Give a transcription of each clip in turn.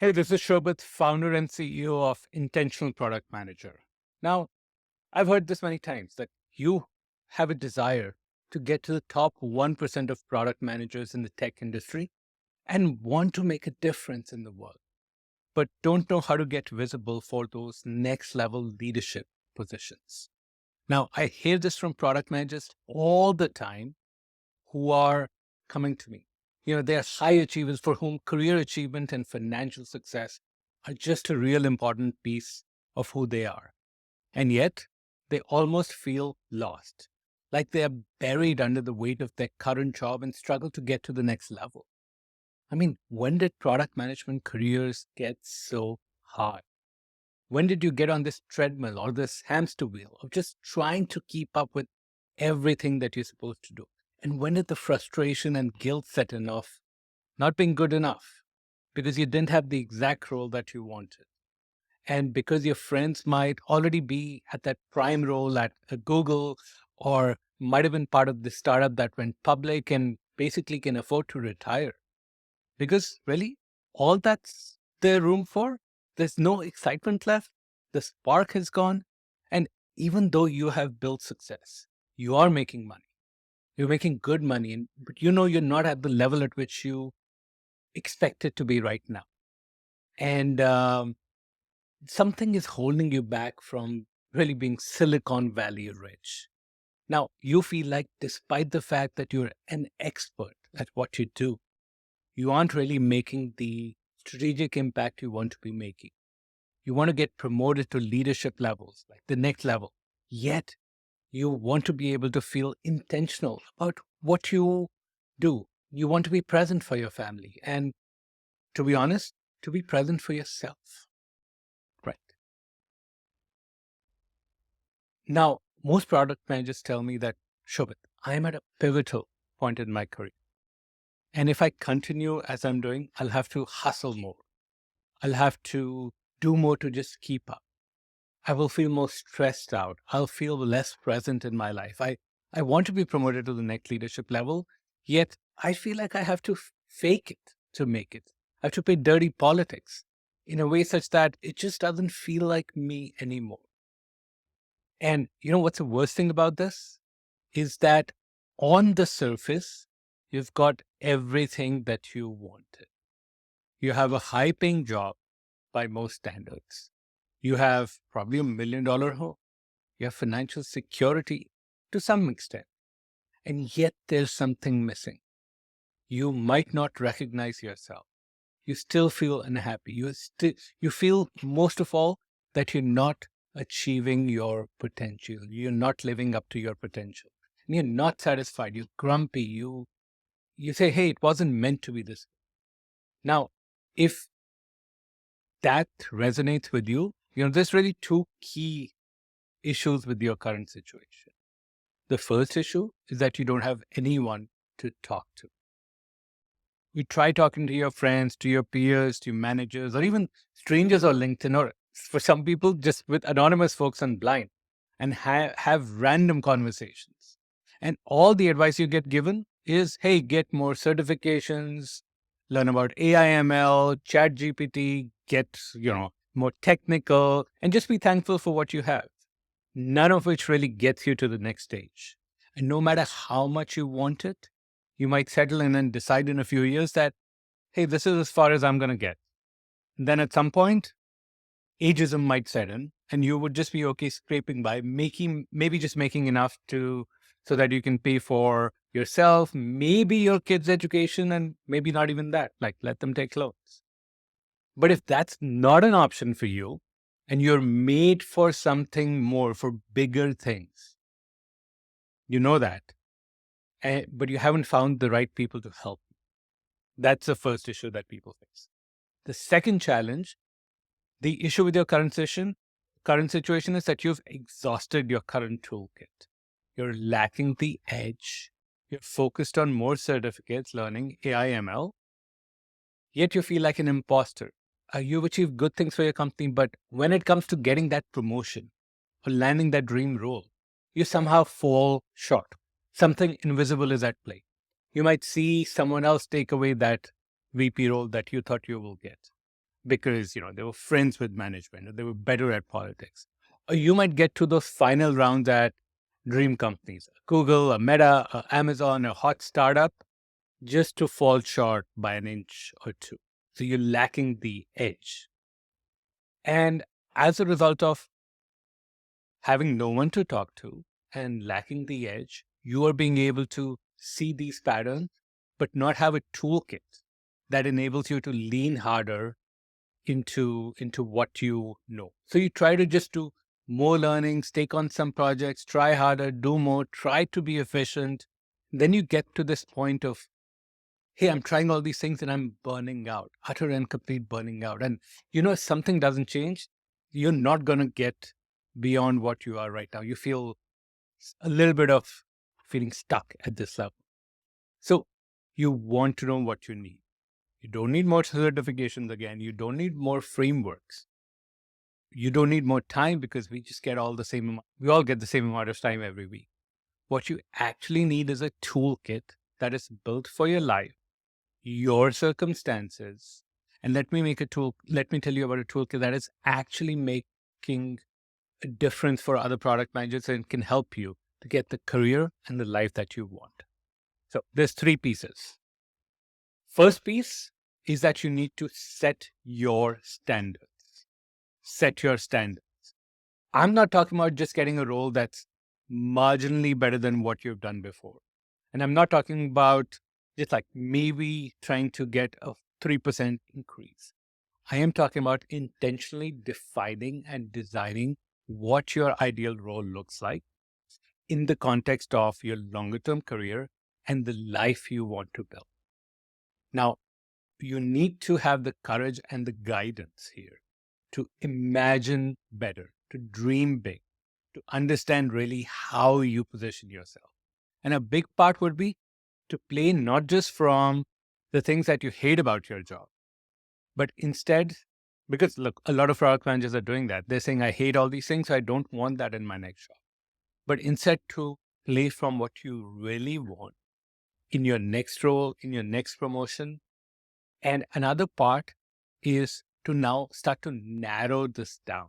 Hey, this is Shobit, founder and CEO of Intentional Product Manager. Now, I've heard this many times that you have a desire to get to the top 1% of product managers in the tech industry and want to make a difference in the world, but don't know how to get visible for those next level leadership positions. Now, I hear this from product managers all the time who are coming to me. They are high achievers for whom career achievement and financial success are just a real important piece of who they are. And yet, they almost feel lost, like they are buried under the weight of their current job and struggle to get to the next level. I mean, when did product management careers get so hard? When did you get on this treadmill or this hamster wheel of just trying to keep up with everything that you're supposed to do? And when did the frustration and guilt set in of not being good enough because you didn't have the exact role that you wanted? And because your friends might already be at that prime role at a Google or might have been part of the startup that went public and basically can afford to retire. Because really, all that's there room for? There's no excitement left. The spark has gone. And even though you have built success, you are making money. You're making good money, but you're not at the level at which you expect it to be right now. And something is holding you back from really being Silicon Valley rich. Now, you feel like despite the fact that you're an expert at what you do, you aren't really making the strategic impact you want to be making. You want to get promoted to leadership levels, like the next level. Yet, you want to be able to feel intentional about what you do. You want to be present for your family. And to be honest, to be present for yourself. Right. Now, most product managers tell me that, Shobit, I am at a pivotal point in my career. And if I continue as I'm doing, I'll have to hustle more. I'll have to do more to just keep up. I will feel more stressed out. I'll feel less present in my life. I want to be promoted to the next leadership level, yet I feel like I have to fake it to make it. I have to play dirty politics in a way such that it just doesn't feel like me anymore. And you know what's the worst thing about this? Is that on the surface, you've got everything that you wanted. You have a high paying job by most standards. You have probably $1 million home. You have financial security to some extent. And yet there's something missing. You might not recognize yourself. You still feel unhappy. You feel most of all that you're not achieving your potential. You're not living up to your potential. And you're not satisfied. You're grumpy. You say, hey, it wasn't meant to be this. Now, if that resonates with you, there's really two key issues with your current situation. The first issue is that you don't have anyone to talk to. You try talking to your friends, to your peers, to your managers, or even strangers on LinkedIn, or for some people, just with anonymous folks on Blind, and have random conversations. And all the advice you get given is, hey, get more certifications, learn about AI, ML, chat GPT, get, more technical, and just be thankful for what you have. None of which really gets you to the next stage. And no matter how much you want it, you might settle in and decide in a few years that, hey, this is as far as I'm going to get. And then at some point, ageism might set in and you would just be okay scraping by, maybe just making enough so that you can pay for yourself, maybe your kids' education, and maybe not even that, like let them take loans. But if that's not an option for you and you're made for something more, for bigger things, you know that, but you haven't found the right people to help. That's the first issue that people face. The second challenge, the issue with your current situation is that you've exhausted your current toolkit. You're lacking the edge. You're focused on more certificates, learning AI, ML, yet you feel like an imposter. You've achieved good things for your company, but when it comes to getting that promotion or landing that dream role, you somehow fall short. Something invisible is at play. You might see someone else take away that VP role that you thought you will get. because, they were friends with management or they were better at politics. Or you might get to those final rounds at dream companies, Google, a Meta, a Amazon, a hot startup, just to fall short by an inch or two. So you're lacking the edge. And as a result of having no one to talk to and lacking the edge, you are being able to see these patterns, but not have a toolkit that enables you to lean harder into what you know. So you try to just do more learnings, take on some projects, try harder, do more, try to be efficient. Then you get to this point of, hey, I'm trying all these things and I'm burning out, utter and complete burning out. And if something doesn't change, you're not going to get beyond what you are right now. You feel a little bit of feeling stuck at this level. So you want to know what you need. You don't need more certifications again. You don't need more frameworks. You don't need more time because we just get all the same. We all get the same amount of time every week. What you actually need is a toolkit that is built for your life, your circumstances. And let me tell you about a toolkit that is actually making a difference for other product managers and can help you to get the career and the life that you want. So there's 3 pieces. First piece is that you need to set your standards. Set your standards. I'm not talking about just getting a role that's marginally better than what you've done before. And I'm not talking about just like maybe trying to get a 3% increase. I am talking about intentionally defining and designing what your ideal role looks like in the context of your longer term career and the life you want to build. Now, you need to have the courage and the guidance here to imagine better, to dream big, to understand really how you position yourself. And a big part would be to play not just from the things that you hate about your job, but instead, because look, a lot of product managers are doing that. They're saying, I hate all these things, so I don't want that in my next job. But instead, to play from what you really want in your next role, in your next promotion. And another part is to now start to narrow this down,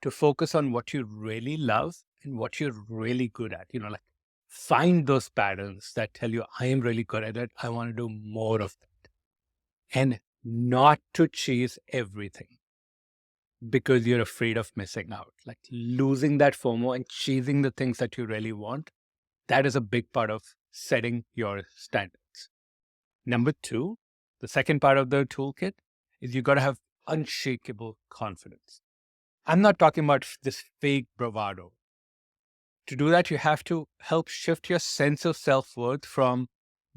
to focus on what you really love and what you're really good at. Like find those patterns that tell you, I am really good at it. I want to do more of that. And not to chase everything because you're afraid of missing out, like losing that FOMO and chasing the things that you really want. That is a big part of setting your standards. Number 2, the second part of the toolkit is you got to have unshakable confidence. I'm not talking about this fake bravado. To do that, you have to help shift your sense of self-worth from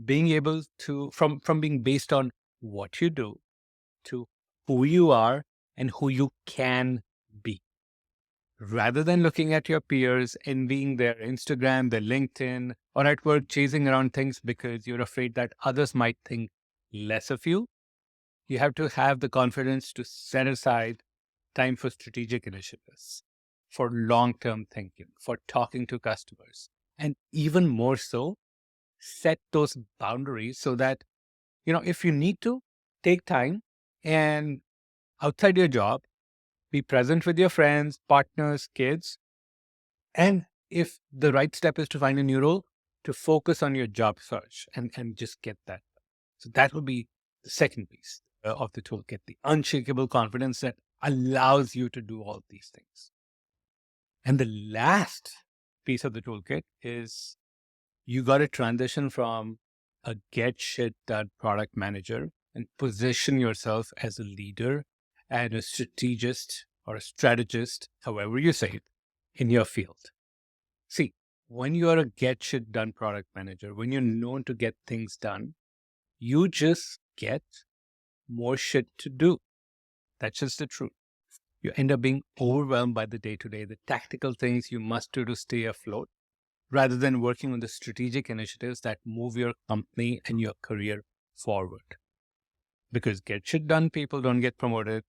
being able to, from being based on what you do to who you are and who you can be. Rather than looking at your peers, envying their Instagram, their LinkedIn, or at work chasing around things because you're afraid that others might think less of you, you have to have the confidence to set aside time for strategic initiatives, for long-term thinking, for talking to customers, and even more so, set those boundaries so that, if you need to, take time and outside your job, be present with your friends, partners, kids. And if the right step is to find a new role, to focus on your job search and just get that. So that would be the second piece of the toolkit, the unshakable confidence that allows you to do all these things. And the last piece of the toolkit is you got to transition from a get shit done product manager and position yourself as a leader and a strategist or a strategist, however you say it, in your field. See, when you are a get shit done product manager, when you're known to get things done, you just get more shit to do. That's just the truth. You end up being overwhelmed by the day-to-day, the tactical things you must do to stay afloat, rather than working on the strategic initiatives that move your company and your career forward. Because get shit done people don't get promoted.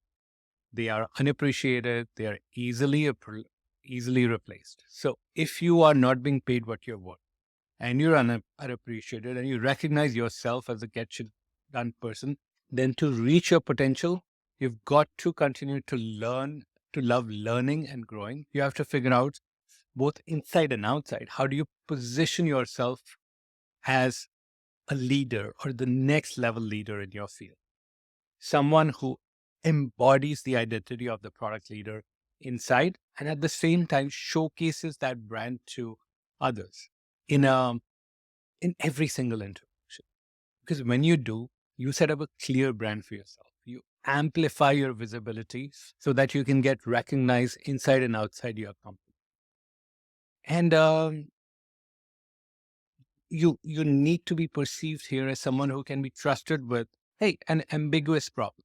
They are unappreciated. They are easily replaced. So if you are not being paid what you're worth and you're unappreciated and you recognize yourself as a get shit done person, then to reach your potential, You've got to continue to learn, to love learning and growing. You have to figure out both inside and outside. How do you position yourself as a leader or the next level leader in your field? Someone who embodies the identity of the product leader inside and at the same time showcases that brand to others in a in every single interaction. Because when you do, you set up a clear brand for yourself. You amplify your visibility so that you can get recognized inside and outside your company. And you need to be perceived here as someone who can be trusted with, hey, an ambiguous problem,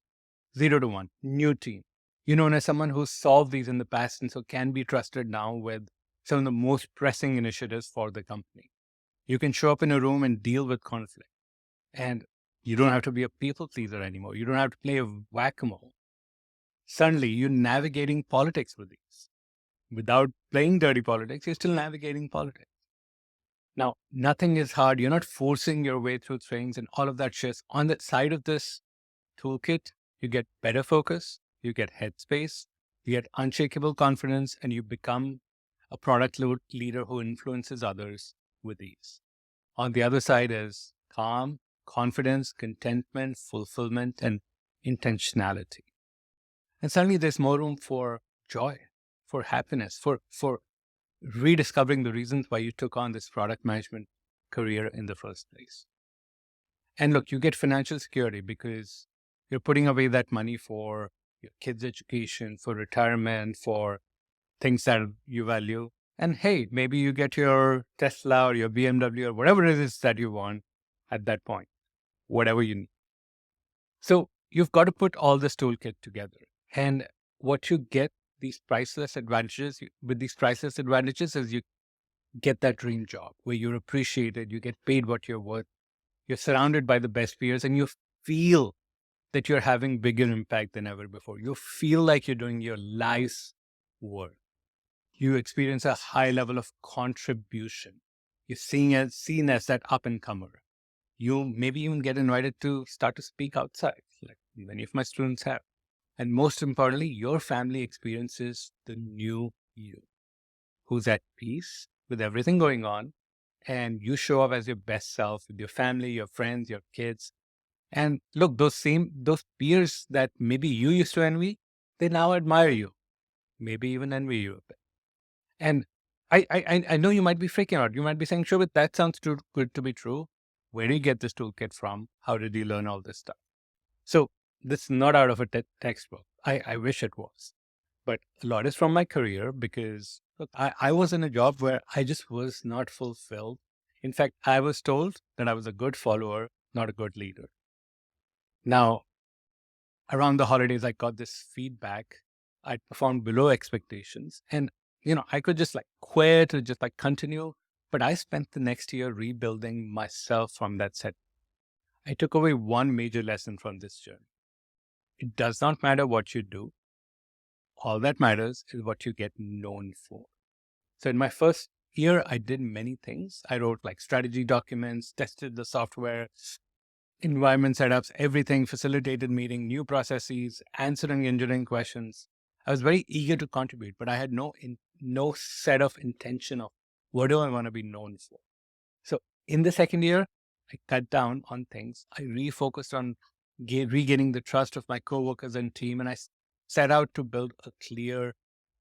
0 to 1, new team. You're known as someone who's solved these in the past and so can be trusted now with some of the most pressing initiatives for the company. You can show up in a room and deal with conflict. And you don't have to be a people pleaser anymore. You don't have to play a whack-a-mole. Suddenly, you're navigating politics with these. Without playing dirty politics, you're still navigating politics. Now, nothing is hard. You're not forcing your way through things and all of that shit. On the side of this toolkit, you get better focus, you get headspace, you get unshakable confidence, and you become a product leader who influences others with ease. On the other side is calm, confidence, contentment, fulfillment, and intentionality. And suddenly there's more room for joy, for happiness, for rediscovering the reasons why you took on this product management career in the first place. And look, you get financial security because you're putting away that money for your kids' education, for retirement, for things that you value. And hey, maybe you get your Tesla or your BMW or whatever it is that you want at that point, whatever you need. So you've got to put all this toolkit together. And what you get, these priceless advantages, with these priceless advantages is you get that dream job where you're appreciated, you get paid what you're worth, you're surrounded by the best peers, and you feel that you're having bigger impact than ever before. You feel like you're doing your life's work. You experience a high level of contribution. You're seen as that up and comer. You maybe even get invited to start to speak outside, like many of my students have. And most importantly, your family experiences the new you, who's at peace with everything going on. And you show up as your best self with your family, your friends, your kids. And look, those peers that maybe you used to envy, they now admire you, maybe even envy you a bit. And I know you might be freaking out. You might be saying, sure, but that sounds too good to be true. Where do you get this toolkit from? How did you learn all this stuff? So this is not out of a textbook. I wish it was. But a lot is from my career because look, I was in a job where I just was not fulfilled. In fact, I was told that I was a good follower, not a good leader. Now, around the holidays, I got this feedback. I performed below expectations. And, I could just like quit or just like continue. But I spent the next year rebuilding myself from that set. I took away one major lesson from this journey. It does not matter what you do. All that matters is what you get known for. So in my first year, I did many things. I wrote like strategy documents, tested the software, environment setups, everything, facilitated meeting, new processes, answering engineering questions. I was very eager to contribute, but I had no set of intention of what do I want to be known for. So in the second year, I cut down on things. I refocused on regaining the trust of my coworkers and team, and I set out to build a clear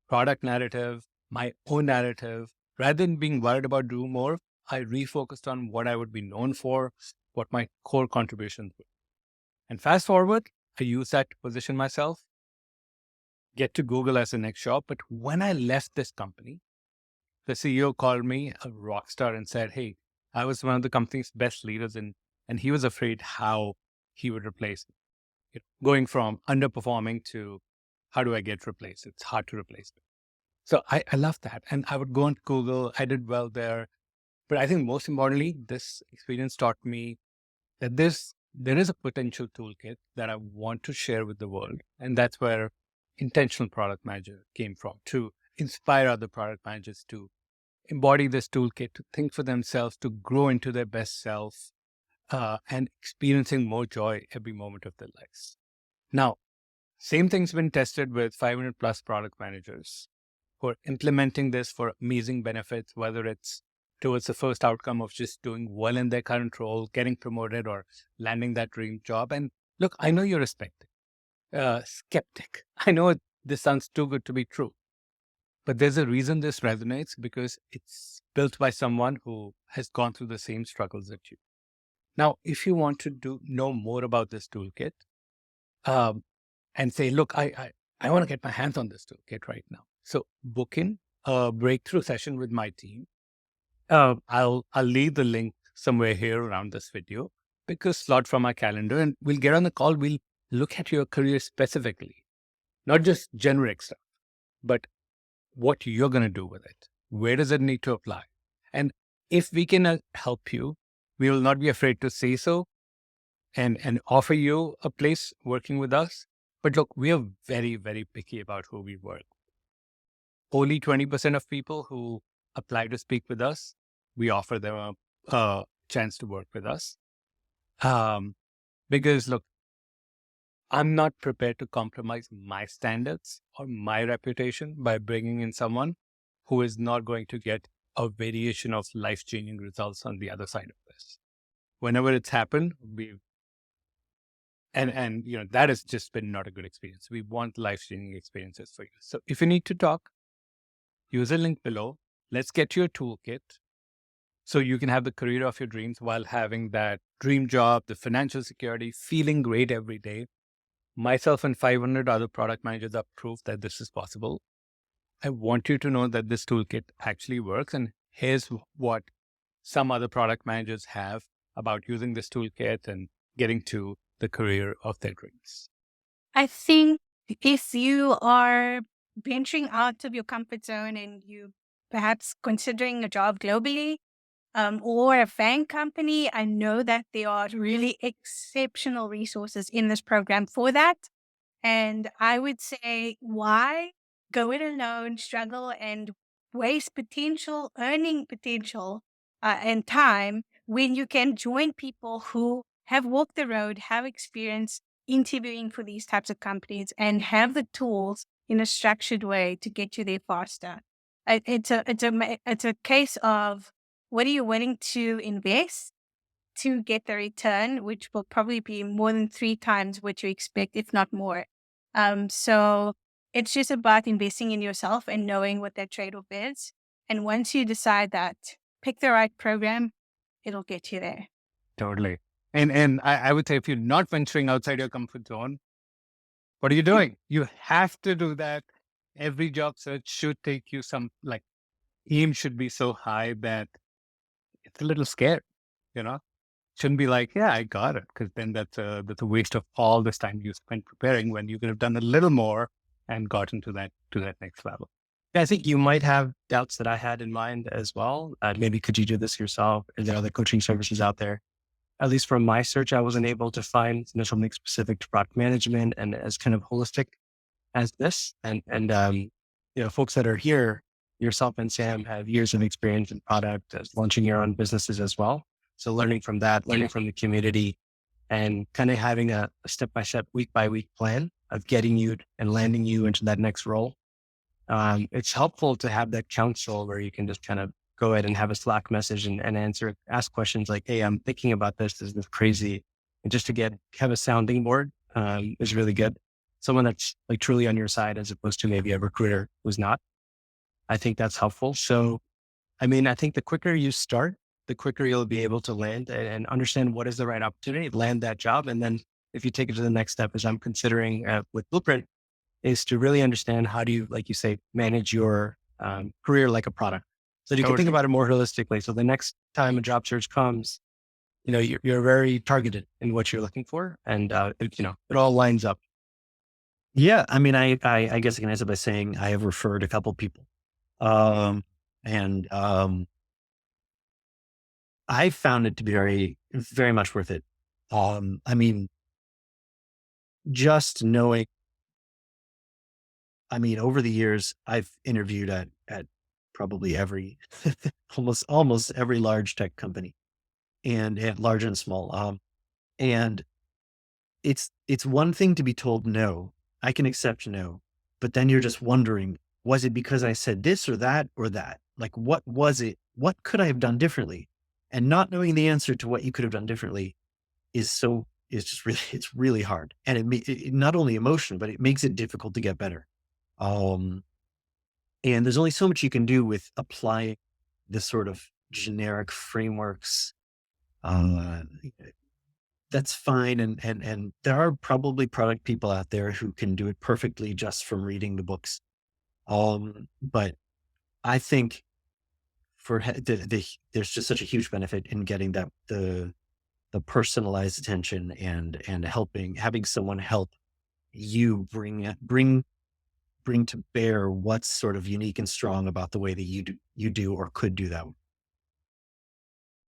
product narrative, my own narrative. Rather than being worried about doing more, I refocused on what I would be known for, what my core contributions were. And fast forward, I use that to position myself, get to Google as the next job. But when I left this company, the CEO called me a rock star and said, hey, I was one of the company's best leaders, and he was afraid how he would replace me. Going from underperforming to how do I get replaced? It's hard to replace me. So I love that. And I would go on Google. I did well there. But I think most importantly, this experience taught me that there is a potential toolkit that I want to share with the world. And that's where intentional product manager came from, to inspire other product managers to embody this toolkit, to think for themselves, to grow into their best self, and experiencing more joy every moment of their lives. Now, Same thing's been tested with 500 plus product managers who are implementing this for amazing benefits, whether it's towards the first outcome of just doing well in their current role, getting promoted, or landing that dream job. And look, I know you're a skeptic. I know this sounds too good to be true, but there's a reason this resonates because it's built by someone who has gone through the same struggles that you. Now, if you want to know more about this toolkit, um, and say, look, I want to get my hands on this toolkit right now. So book in a breakthrough session with my team. I'll leave the link somewhere here around this video. Pick a slot from my calendar and we'll get on the call. We'll look at your career specifically, not just generic stuff, but what you're going to do with it. Where does it need to apply? And if we can help you, we will not be afraid to say so and offer you a place working with us. But look, we are very, very picky about who we work. Only 20% of people who apply to speak with us, we offer them a chance to work with us. Because look, I'm not prepared to compromise my standards or my reputation by bringing in someone who is not going to get a variation of life-changing results on the other side of this. Whenever it's happened, and that has just been not a good experience. We want life-changing experiences for you. So if you need to talk, use a link below. Let's get you a toolkit so you can have the career of your dreams while having that dream job, the financial security, feeling great every day. Myself and 500 other product managers are proof that this is possible. I want you to know that this toolkit actually works. And here's what some other product managers have about using this toolkit and getting to the career of their dreams. I think if you are venturing out of your comfort zone and you perhaps considering a job globally, or a FANG company, I know that there are really exceptional resources in this program for that. And I would say, why go it alone, struggle, and waste potential, earning potential, and time when you can join people who have walked the road, have experience interviewing for these types of companies, and have the tools in a structured way to get you there faster. It's a case of what are you willing to invest to get the return, which will probably be more than 3 times what you expect, if not more. So it's just about investing in yourself and knowing what that trade-off is. And once you decide that, pick the right program, it'll get you there. Totally. And I would say if you're not venturing outside your comfort zone, what are you doing? You have to do that. Every job search should take you like aim should be so high that it's a little scared, you know? Shouldn't be like, yeah, I got it. Cause then that's a waste of all this time you spent preparing when you could have done a little more and gotten to that next level. Yeah, I think you might have doubts that I had in mind as well. Maybe could you do this yourself? Is there other coaching services out there? At least from my search, I wasn't able to find something specific to product management and as kind of holistic as this. And folks that are here, yourself and Sam have years of experience in product, as launching your own businesses as well. So learning from that, learning from the community, and kind of having a step by step, week by week plan of getting you and landing you into that next role. It's helpful to have that counsel where you can just kind of go ahead and have a Slack message and ask questions like, hey, I'm thinking about this. Is this crazy? And just to have a sounding board is really good. Someone that's like truly on your side as opposed to maybe a recruiter who's not. I think that's helpful. So, I mean, I think the quicker you start, the quicker you'll be able to land and understand what is the right opportunity, land that job. And then if you take it to the next step, as I'm considering with Blueprint, is to really understand how do you, like you say, manage your career like a product. So you can think Totally. about it more holistically. So the next time a job search comes, you're very targeted in what you're looking for, and it all lines up. Yeah, I mean, I guess I can answer by saying I have referred a couple people, um, and I found it to be very much worth it. I mean, just knowing. I mean, over the years, I've interviewed at probably every, almost every large tech company, and large and small. And it's one thing to be told no, I can accept no. But then you're just wondering, was it because I said this or that or that? Like, what was it? What could I have done differently? And not knowing the answer to what you could have done differently is just really, it's really hard. And not only emotional, but it makes it difficult to get better. Um, and there's only so much you can do with applying this sort of generic frameworks. Uh, that's fine. And there are probably product people out there who can do it perfectly just from reading the books. But I think there's just such a huge benefit in getting the personalized attention and having someone help you bring to bear what's sort of unique and strong about the way that you do or could do that